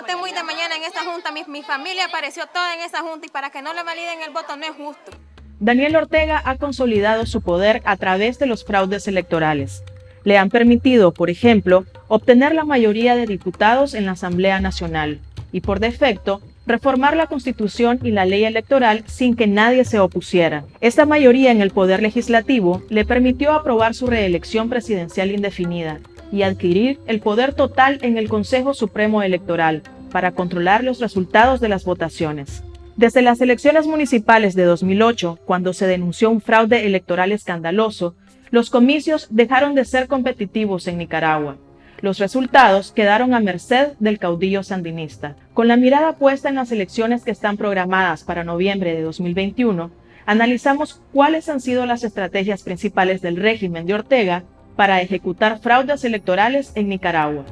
voté muy de mañana en esa junta, mi familia apareció toda en esa junta y para que no le validen el voto no es justo. Daniel Ortega ha consolidado su poder a través de los fraudes electorales. Le han permitido, por ejemplo, obtener la mayoría de diputados en la Asamblea Nacional y, por defecto, reformar la Constitución y la ley electoral sin que nadie se opusiera. Esta mayoría en el Poder Legislativo le permitió aprobar su reelección presidencial indefinida y adquirir el poder total en el Consejo Supremo Electoral para controlar los resultados de las votaciones. Desde las elecciones municipales de 2008, cuando se denunció un fraude electoral escandaloso, los comicios dejaron de ser competitivos en Nicaragua. Los resultados quedaron a merced del caudillo sandinista. Con la mirada puesta en las elecciones que están programadas para noviembre de 2021, analizamos cuáles han sido las estrategias principales del régimen de Ortega para ejecutar fraudes electorales en Nicaragua.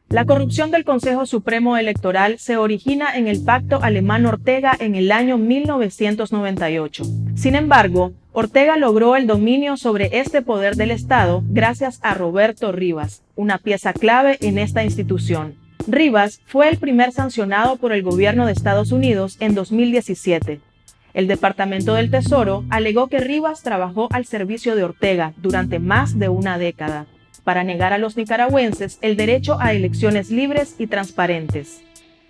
La corrupción del Consejo Supremo Electoral se origina en el Pacto Alemán-Ortega en el año 1998. Sin embargo, Ortega logró el dominio sobre este poder del Estado gracias a Roberto Rivas, una pieza clave en esta institución. Rivas fue el primer sancionado por el gobierno de Estados Unidos en 2017. El Departamento del Tesoro alegó que Rivas trabajó al servicio de Ortega durante más de una década, para negar a los nicaragüenses el derecho a elecciones libres y transparentes.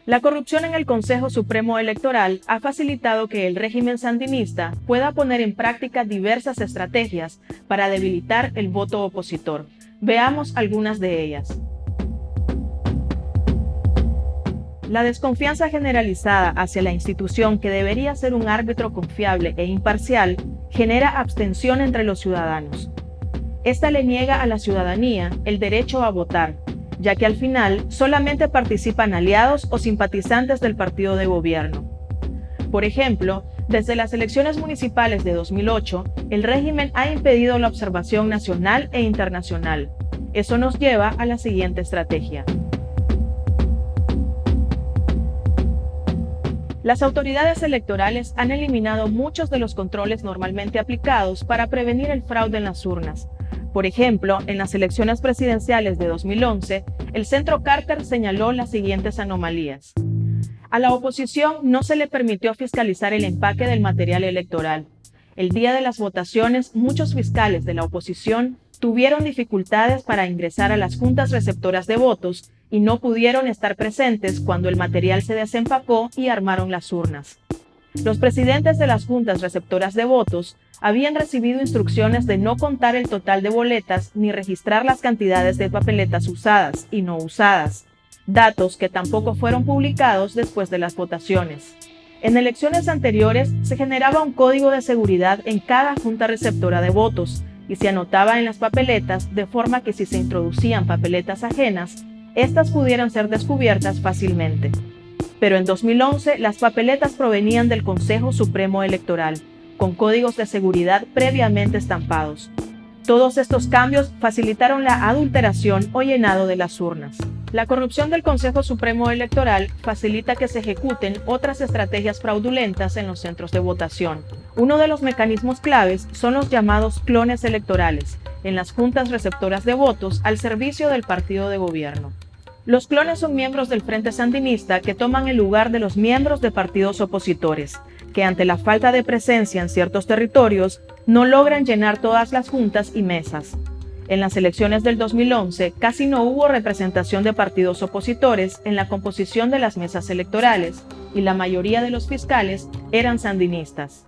La corrupción en el Consejo Supremo Electoral ha facilitado que el régimen sandinista pueda poner en práctica diversas estrategias para debilitar el voto opositor. Veamos algunas de ellas. La desconfianza generalizada hacia la institución, que debería ser un árbitro confiable e imparcial, genera abstención entre los ciudadanos. Esta le niega a la ciudadanía el derecho a votar, ya que al final solamente participan aliados o simpatizantes del partido de gobierno. Por ejemplo, desde las elecciones municipales de 2008, el régimen ha impedido la observación nacional e internacional. Eso nos lleva a la siguiente estrategia. Las autoridades electorales han eliminado muchos de los controles normalmente aplicados para prevenir el fraude en las urnas. Por ejemplo, en las elecciones presidenciales de 2011, el Centro Carter señaló las siguientes anomalías. A la oposición no se le permitió fiscalizar el empaque del material electoral. El día de las votaciones, muchos fiscales de la oposición tuvieron dificultades para ingresar a las juntas receptoras de votos y no pudieron estar presentes cuando el material se desempacó y armaron las urnas. Los presidentes de las juntas receptoras de votos habían recibido instrucciones de no contar el total de boletas ni registrar las cantidades de papeletas usadas y no usadas, datos que tampoco fueron publicados después de las votaciones. En elecciones anteriores se generaba un código de seguridad en cada junta receptora de votos y se anotaba en las papeletas de forma que si se introducían papeletas ajenas, estas pudieran ser descubiertas fácilmente. Pero en 2011 las papeletas provenían del Consejo Supremo Electoral, con códigos de seguridad previamente estampados. Todos estos cambios facilitaron la adulteración o llenado de las urnas. La corrupción del Consejo Supremo Electoral facilita que se ejecuten otras estrategias fraudulentas en los centros de votación. Uno de los mecanismos claves son los llamados clones electorales, en las juntas receptoras de votos al servicio del partido de gobierno. Los clones son miembros del Frente Sandinista que toman el lugar de los miembros de partidos opositores, que ante la falta de presencia en ciertos territorios, no logran llenar todas las juntas y mesas. En las elecciones del 2011, casi no hubo representación de partidos opositores en la composición de las mesas electorales, y la mayoría de los fiscales eran sandinistas.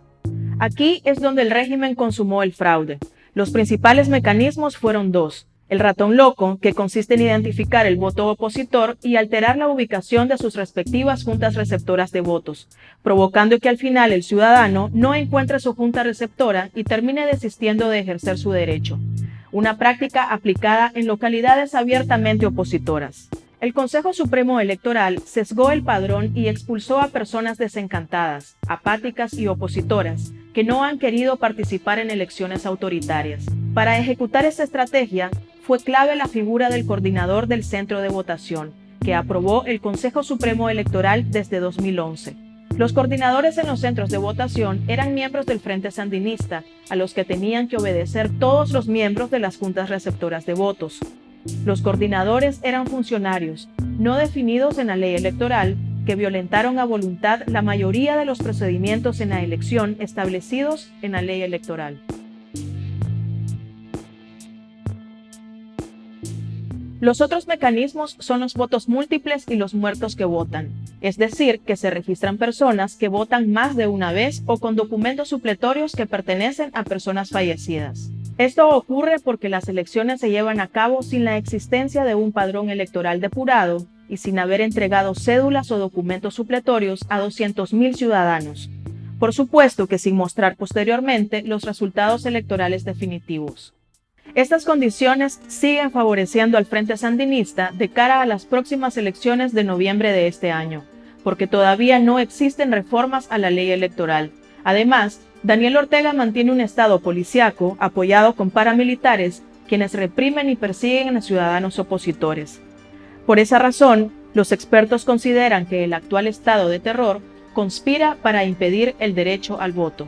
Aquí es donde el régimen consumó el fraude. Los principales mecanismos fueron dos: el ratón loco, que consiste en identificar el voto opositor y alterar la ubicación de sus respectivas juntas receptoras de votos, provocando que al final el ciudadano no encuentre su junta receptora y termine desistiendo de ejercer su derecho. Una práctica aplicada en localidades abiertamente opositoras. El Consejo Supremo Electoral sesgó el padrón y expulsó a personas desencantadas, apáticas y opositoras, que no han querido participar en elecciones autoritarias. Para ejecutar esta estrategia, fue clave la figura del coordinador del centro de votación, que aprobó el Consejo Supremo Electoral desde 2011. Los coordinadores en los centros de votación eran miembros del Frente Sandinista, a los que tenían que obedecer todos los miembros de las juntas receptoras de votos. Los coordinadores eran funcionarios, no definidos en la ley electoral, que violentaron a voluntad la mayoría de los procedimientos en la elección establecidos en la ley electoral. Los otros mecanismos son los votos múltiples y los muertos que votan, es decir, que se registran personas que votan más de una vez o con documentos supletorios que pertenecen a personas fallecidas. Esto ocurre porque las elecciones se llevan a cabo sin la existencia de un padrón electoral depurado y sin haber entregado cédulas o documentos supletorios a 200.000 ciudadanos. Por supuesto que sin mostrar posteriormente los resultados electorales definitivos. Estas condiciones siguen favoreciendo al Frente Sandinista de cara a las próximas elecciones de noviembre de este año, porque todavía no existen reformas a la ley electoral. Además, Daniel Ortega mantiene un estado policíaco apoyado con paramilitares, quienes reprimen y persiguen a ciudadanos opositores. Por esa razón, los expertos consideran que el actual estado de terror conspira para impedir el derecho al voto.